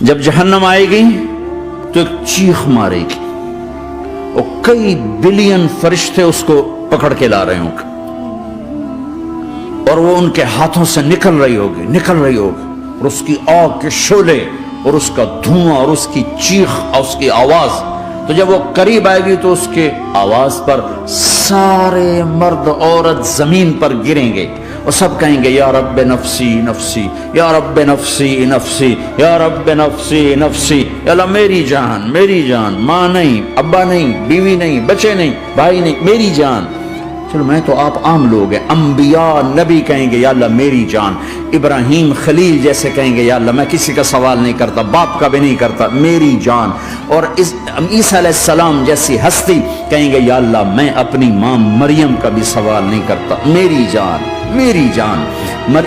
جب جہنم آئے گی تو ایک چیخ مارے گی اور کئی بلین فرشتے اس کو پکڑ کے لا رہے ہوں گے اور وہ ان کے ہاتھوں سے نکل رہی ہوگی اور اس کی آگ کے شعلے اور اس کا دھواں اور اس کی چیخ اور اس کی آواز. تو جب وہ قریب آئے گی تو اس کے آواز پر سارے مرد عورت زمین پر گریں گے اور سب کہیں گے یا رب نفسی نفسی یا رب نفسی نفسی یا رب نفسی نفسی. یا اللہ میری جان، ماں نہیں، ابا نہیں، بیوی نہیں، بچے نہیں، بھائی نہیں، میری جان. چلو میں تو آپ عام لوگ ہیں، انبیاء نبی کہیں گے یا اللہ میری جان. ابراہیم خلیل جیسے کہیں گے یا اللہ میں کسی کا سوال نہیں کرتا، باپ کا بھی نہیں کرتا، میری جان. اور عیسیٰ علیہ السلام جیسی ہستی کہیں گے یا اللہ میں اپنی ماں مریم کا بھی سوال نہیں کرتا، میری جان میری جان.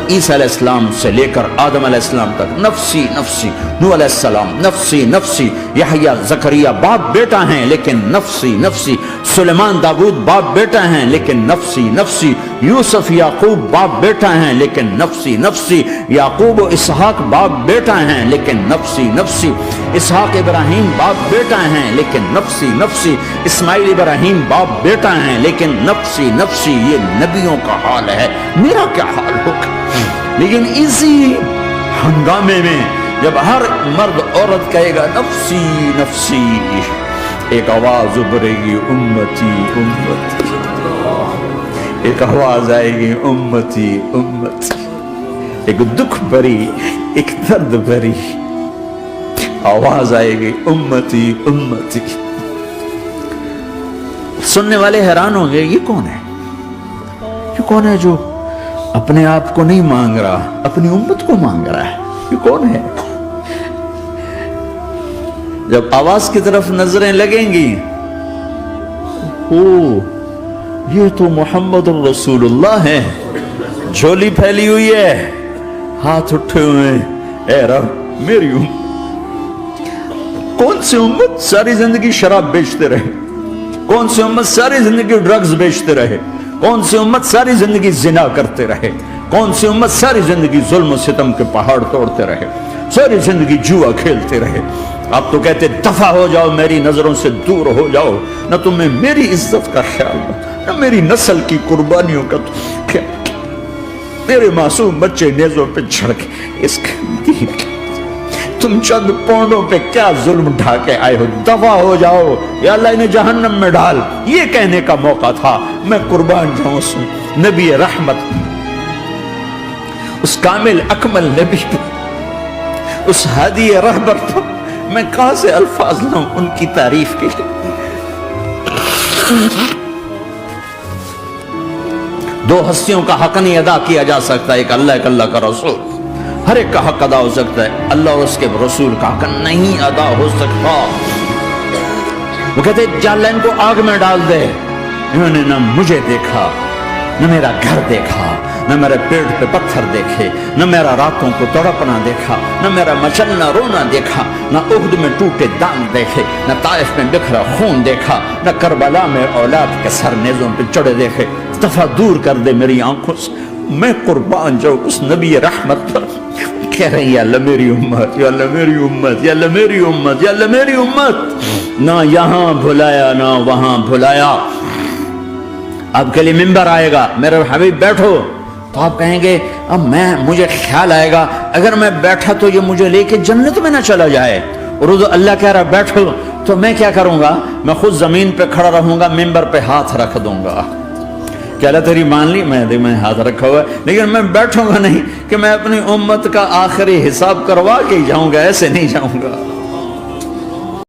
عیسیٰ علیہ السلام سے لے کر آدم علیہ السلام تک نفسی نفسی. نوح علیہ السلام نفسی نفسی. یحییٰ زکریا باپ بیٹا ہیں لیکن نفسی نفسی. سلیمان داؤد باپ بیٹا ہیں لیکن نفسی نفسی. یوسف یعقوب باپ بیٹا ہیں لیکن نفسی نفسی. یعقوب و اسحاق باپ بیٹا ہیں لیکن نفسی نفسی. اسحاق ابراہیم باپ بیٹا ہیں لیکن نفسی نفسی. اسماعیل ابراہیم باپ بیٹا ہیں لیکن نفسی نفسی. یہ نبیوں کا حال ہے، میرا کیا حال ہوگا؟ لیکن اسی ہنگامے میں جب ہر مرد عورت کہے گا نفسی نفسی، ایک آواز ابھرے گی امتی امتی. ایک آواز آئے گی امتی امتی. ایک دکھ بھری، ایک درد بھری آواز آئے گی امتی امتی. سننے والے حیران ہوں گے یہ کون ہے؟ یہ کون ہے جو اپنے آپ کو نہیں مانگ رہا، اپنی امت کو مانگ رہا ہے؟ یہ کون ہے؟ جب آواز کی طرف نظریں لگیں گی، یہ تو محمد الرسول اللہ ہے. جھولی پھیلی ہوئی ہے، ہاتھ اٹھے ہوئے ہیں، اے رب میری امت. کون سی امت ساری زندگی شراب بیچتے رہے؟ کون سی امت ساری زندگی ڈرگز بیچتے رہے؟ کون سی امت ساری زندگی زنا کرتے رہے؟ کون سی امت ساری زندگی ظلم و ستم کے پہاڑ توڑتے رہے؟ ساری زندگی جوا کھیلتے رہے؟ آپ تو کہتے دفع ہو جاؤ، میری نظروں سے دور ہو جاؤ. نہ تمہیں میری عزت کا خیال، نہ میری نسل کی قربانیوں کا خیال. میرے معصوم بچے نیزوں پہ چڑھ کے اس دین کے تم چند پونڈوں پہ کیا ظلم ڈھا کے آئے ہو؟ دفع ہو جاؤ یا اللہ انہیں جہنم میں ڈال. یہ کہنے کا موقع تھا. میں قربان جاؤں سن نبی رحمت، اس کامل اکمل نبی پہ، اس ہادی رہبر پر میں کہاں سے الفاظ لاؤں ان کی تعریف کے لیے. دو ہستیوں کا حق نہیں ادا کیا جا سکتا، ایک اللہ، ایک اللہ کا رسول. ہر ایک کا حق ادا ہو سکتا ہے، اللہ اور اس کے رسول کا حق نہیں ادا ہو سکتا. وہ کہتے جا اللہ ان کو آگ میں ڈال دے. انہوں نے نہ مجھے دیکھا، نہ میرا گھر دیکھا، نہ میرے پیٹ پہ پتھر دیکھے، نہ میرا راتوں کو تڑپنا دیکھا، نہ میرا مچلنا رونا دیکھا، نہ احد میں ٹوٹے دانت دیکھے، نہ طائف میں بکھرا خون دیکھا، نہ کربلا میں اولاد کے سر نیزوں پہ چڑھے دیکھے. دفعہ دور کر دے میری آنکھوں سے. میں قربان جاؤں اس نبی رحمت پر. کہہ رہے ہیں یا اللہ میری امت، یا اللہ میری امت، یا اللہ میری امت، یا اللہ میری امت. نہ یہاں بھلایا نہ وہاں بھلایا. آپ کے لیے ممبر آئے گا، میرے حبیب بیٹھو، تو آپ کہیں گے اب مجھے خیال آئے گا اگر میں بیٹھا تو یہ مجھے لے کے جنت میں نہ چلا جائے. اور اللہ کہہ رہا بیٹھو تو میں کیا کروں گا؟ میں خود زمین پہ کھڑا رہوں گا، ممبر پہ ہاتھ رکھ دوں گا. کہ اللہ تیری مان لی، میں ہاتھ رکھا ہوا ہے، لیکن میں بیٹھوں گا نہیں کہ میں اپنی امت کا آخری حساب کروا کے جاؤں گا. ایسے نہیں جاؤں گا.